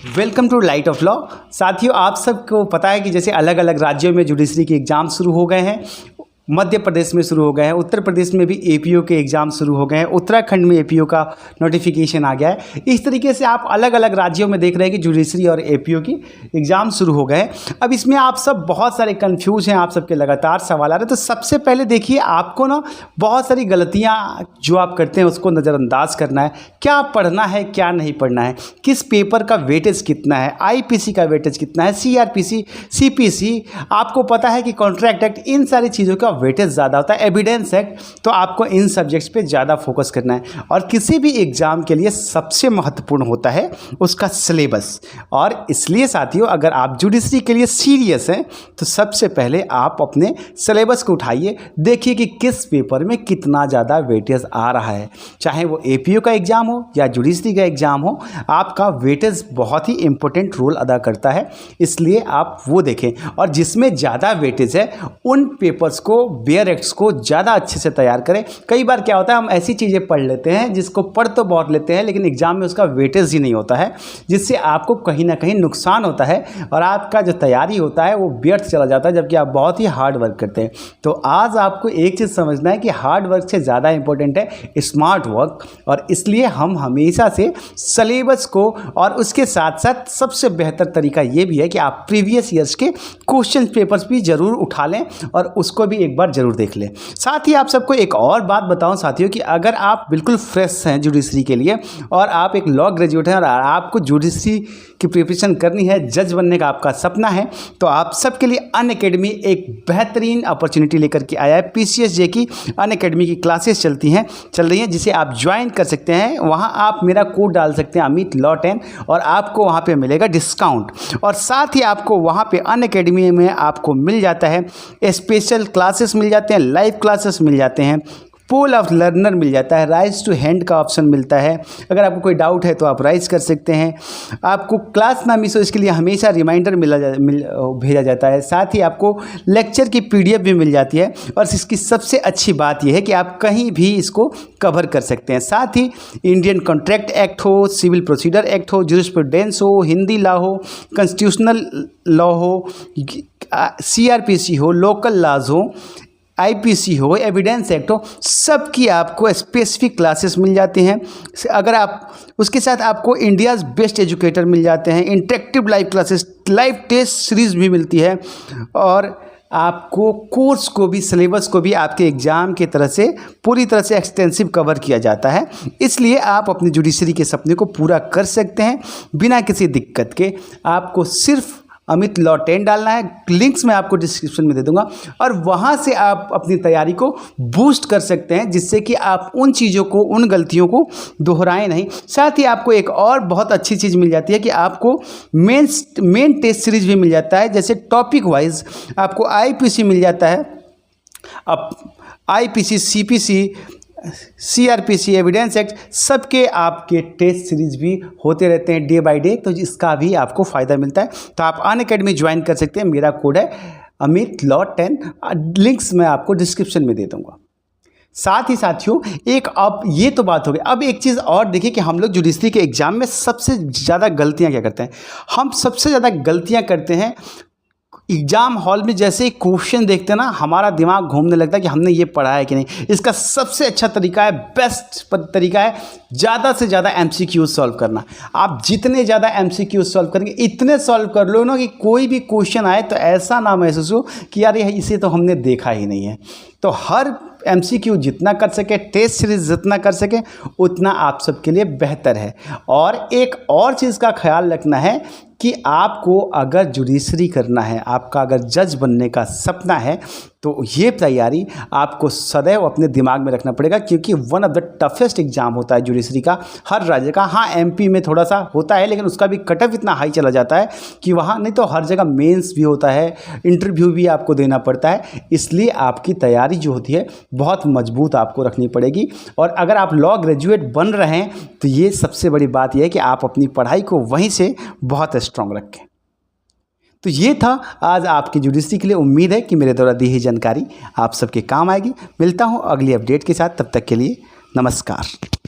Welcome to light of law. साथियों, आप सबको पता है कि जैसे अलग अलग राज्यों में जुडिशरी के एग्ज़ाम शुरू हो गए हैं। मध्य प्रदेश में शुरू हो गए हैं, उत्तर प्रदेश में भी एपीओ के एग्ज़ाम शुरू हो गए हैं, उत्तराखंड में एपीओ का नोटिफिकेशन आ गया है। इस तरीके से आप अलग अलग राज्यों में देख रहे हैं कि जुडिशरी और एपीओ की एग्ज़ाम शुरू हो गए हैं। अब इसमें आप सब बहुत सारे कंफ्यूज हैं, आप सबके लगातार सवाल आ रहे हैं। तो सबसे पहले देखिए, आपको ना बहुत सारी गलतियाँ जो आप करते हैं उसको नज़रअंदाज करना है। क्या पढ़ना है, क्या नहीं पढ़ना है, किस पेपर का वेटेज कितना है, आईपीसी का वेटेज कितना है, सीआरपीसी, सीपीसी, आपको पता है कि कॉन्ट्रैक्ट एक्ट, इन सारी चीज़ों का वेटेज ज़्यादा होता है, एविडेंस एक्ट। तो आपको इन सब्जेक्ट्स पे ज़्यादा फोकस करना है। और किसी भी एग्ज़ाम के लिए सबसे महत्वपूर्ण होता है उसका सिलेबस। और इसलिए साथियों, अगर आप जुडिशरी के लिए सीरियस हैं तो सबसे पहले आप अपने सिलेबस को उठाइए, देखिए कि किस पेपर में कितना ज़्यादा वेटेज आ रहा है। चाहे वो एपीओ का एग्ज़ाम हो या जुडिशरी का एग्ज़ाम हो, आपका वेटेज बहुत ही इंपॉर्टेंट रोल अदा करता है। इसलिए आप वो देखें, और जिसमें ज़्यादा वेटेज है उन पेपर्स को, बेयर एक्ट्स को ज़्यादा अच्छे से तैयार करें। कई बार क्या होता है, हम ऐसी चीज़ें पढ़ लेते हैं जिसको पढ़ तो बहुत लेते हैं लेकिन एग्ज़ाम में उसका वेटेज ही नहीं होता है, जिससे आपको कहीं ना कहीं नुकसान होता है और आपका जो तैयारी होता है वो व्यर्थ चला जाता है, जबकि आप बहुत ही हार्ड वर्क करते हैं। तो आज आपको एक चीज़ समझना है कि हार्ड वर्क से ज़्यादा इंपॉर्टेंट है स्मार्ट वर्क। और इसलिए हम हमेशा से सिलेबस को, और उसके साथ साथ सबसे बेहतर तरीका ये भी है कि आप प्रीवियस ईयर्स के क्वेश्चन पेपर्स भी ज़रूर उठा लें और उसको भी एक बार ज़रूर देख लें। साथ ही आप सबको एक और बात बताऊं साथियों, कि अगर आप बिल्कुल फ्रेश हैं जुडिशरी के लिए और आप एक लॉ ग्रेजुएट हैं और आपको जुडिशरी की प्रिपरेशन करनी है, जज बनने का आपका सपना है, तो आप सबके लिए अनअकैडमी एक बेहतरीन अपॉर्चुनिटी लेकर के आया है। पीसीएसजे की अनअकैडमी की क्लासेस चल रही हैं, जिसे आप ज्वाइन कर सकते हैं। वहाँ आप मेरा कोड डाल सकते हैं अमित लॉ 10 और आपको वहाँ पे मिलेगा डिस्काउंट। और साथ ही आपको वहाँ पे अनअकैडमी में आपको मिल जाता है स्पेशल क्लासेस मिल जाते हैं, लाइव क्लासेस मिल जाते हैं, पूल ऑफ लर्नर मिल जाता है, राइज टू हैंड का ऑप्शन मिलता है। अगर आपको कोई डाउट है तो आप राइज कर सकते हैं। आपको क्लास ना मिस हो इसके लिए हमेशा रिमाइंडर भेजा जाता है। साथ ही आपको लेक्चर की पीडीएफ भी मिल जाती है। और इसकी सबसे अच्छी बात यह है कि आप कहीं भी इसको कवर कर सकते हैं। साथ ही इंडियन कॉन्ट्रैक्ट एक्ट हो, सिविल प्रोसीजर एक्ट हो, जूरिस्प्रूडेंस हो, हिंदी लॉ हो, कॉन्स्टिट्यूशनल लॉ हो, सीआरपीसी हो, लोकल लॉज हो, आईपीसी हो, एविडेंस एक्ट हो, सबकी आपको स्पेसिफिक क्लासेस मिल जाती हैं। अगर आप उसके साथ आपको इंडियाज़ बेस्ट एजुकेटर मिल जाते हैं, interactive live classes, live test series भी मिलती है। और आपको कोर्स को भी, सिलेबस को भी आपके एग्ज़ाम की तरह से पूरी तरह से एक्सटेंसिव कवर किया जाता है। इसलिए आप अपनी जुडिशरी के सपने को पूरा कर सकते हैं बिना किसी दिक्कत के। आपको सिर्फ अमित लॉ 10 डालना है, लिंक्स मैं आपको डिस्क्रिप्शन में दे दूंगा, और वहां से आप अपनी तैयारी को बूस्ट कर सकते हैं, जिससे कि आप उन चीज़ों को, उन गलतियों को दोहराएं नहीं। साथ ही आपको एक और बहुत अच्छी चीज़ मिल जाती है कि आपको मेन टेस्ट सीरीज भी मिल जाता है। जैसे टॉपिक वाइज आपको आईपीसी मिल जाता है, अब IPC, CPC, CrPC, evidence act, सबके आपके टेस्ट सीरीज भी होते रहते हैं डे बाय डे। तो इसका भी आपको फ़ायदा मिलता है। तो आप अनअकैडमी ज्वाइन कर सकते हैं। मेरा कोड है अमित लॉ 10, लिंक्स मैं आपको डिस्क्रिप्शन में दे दूंगा। साथ ही साथियों, एक अब ये तो बात हो गई, अब एक चीज़ और देखिए कि हम लोग जुडिशरी के एग्ज़ाम में सबसे ज़्यादा गलतियाँ क्या करते हैं। हम सबसे ज़्यादा गलतियाँ करते हैं एग्ज़ाम हॉल में। जैसे ही क्वेश्चन देखते हैं ना, हमारा दिमाग घूमने लगता है कि हमने ये पढ़ा है कि नहीं। इसका सबसे अच्छा तरीका है, बेस्ट तरीका है, ज़्यादा से ज़्यादा एमसीक्यू सॉल्व करना। आप जितने ज़्यादा एमसीक्यू सॉल्व करेंगे, इतने सॉल्व कर लो ना कि कोई भी क्वेश्चन आए तो ऐसा ना महसूस हो कि यार इसे तो हमने देखा ही नहीं है। तो हर एमसीक्यू जितना कर सके, टेस्ट सीरीज जितना कर सके, उतना आप सबके लिए बेहतर है। और एक और चीज़ का ख्याल रखना है कि आपको अगर जुडिशरी करना है, आपका अगर जज बनने का सपना है, तो ये तैयारी आपको सदैव अपने दिमाग में रखना पड़ेगा, क्योंकि one of the toughest exam होता है जुडिशरी का, हर राज्य का। हाँ, एमपी में थोड़ा सा होता है, लेकिन उसका भी कट ऑफ इतना हाई चला जाता है कि वहाँ नहीं तो हर जगह मेंस भी होता है, इंटरव्यू भी आपको देना पड़ता है। इसलिए आपकी तैयारी जो होती है बहुत मजबूत आपको रखनी पड़ेगी। और अगर आप लॉ ग्रेजुएट बन रहे हैं तो ये सबसे बड़ी बात यह है कि आप अपनी पढ़ाई को वहीं से बहुत स्ट्रांग रखें। तो ये था आज आपकी जुडिशरी के लिए। उम्मीद है कि मेरे द्वारा दी हुई जानकारी आप सबके काम आएगी। मिलता हूँ अगली अपडेट के साथ, तब तक के लिए नमस्कार।